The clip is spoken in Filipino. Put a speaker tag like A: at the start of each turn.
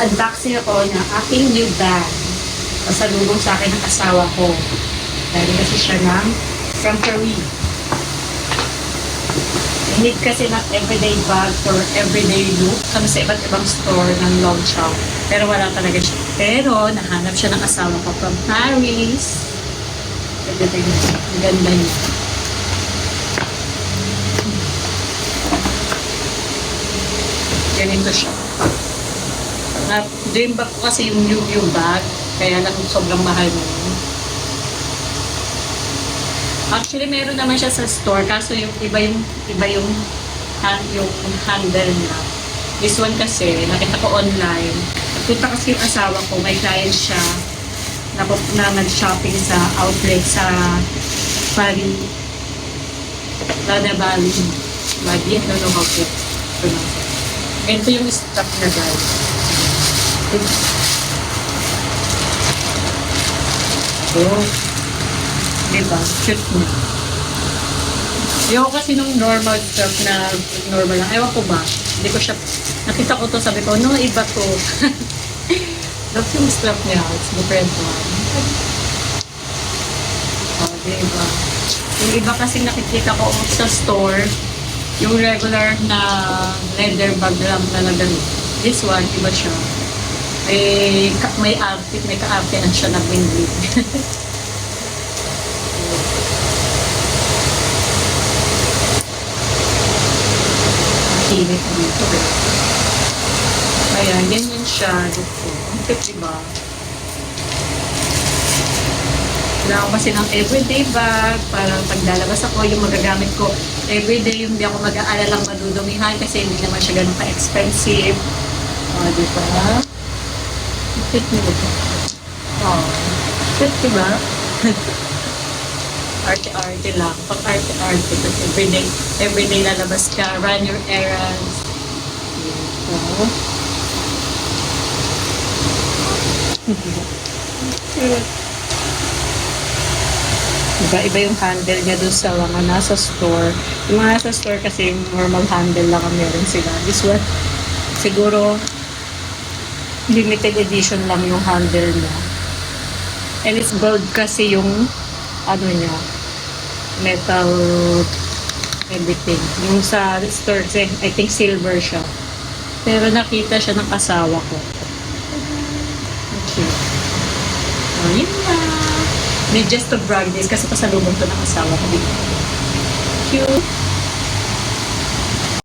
A: Unboxing ako ng aking new bag. Pasalubong sa akin ng asawa ko. Dahil kasi siya ng from Peru. Need kasi ng everyday bag or everyday look kami sa iba't ibang store ng Longchamp. Pero wala talaga siya. Pero nahanap siya ng asawa ko from Paris. Ang ganda niya. Ganito siya. At dream bag ko kasi yung new bag. Kaya lang sobrang mahal mo. Actually, meron naman siya sa store. Kaso yung yung handle niya. This one kasi, nakita ko online. Punta kasi yung asawa ko, may client siya na nag-shopping sa outlet sa Paris. Lada Bali. Bali, I don't know how to pronounce it. Ito yung stock na guys. Diba? Cute mo. Ayoko kasi nung normal stuff na normal lang. Ewan ko ba? Hindi ko siya, nakita ko to, sabi ko, no, iba to. Love yung stuff niya. It's different one. Oh, diba? Yung iba kasi nakikita ko sa store, yung regular na leather bag lang na ganun. This one, iba siya. May outfit, may ka-outfit na siya na wing-wing. Init dito eh. Ayan, ganyan siya. Ang cute, diba? Kailangan ko kasi ng everyday bag para paglalabas ako, yung magagamit ko everyday, yung hindi ako mag-aalalang madudumihan kasi hindi naman siya ganun ka-expensive. Diba? Ang cute nito. Cute, diba? Arte-arte lang. Pag arte-arte. Everyday lalabas ka. Run your errands. Iba yung handle niya dun sa mga nasa store. Yung mga nasa store kasi yung normal handle lang ang meron sila. This one, siguro limited edition lang yung handle niya. And it's gold kasi yung ano niya, metal everything. Yung sa store, I think silver siya. Pero nakita siya ng asawa ko. Okay. Oh, yun na. Just to brag this kasi pasalubong to ng asawa ko dito. Cute.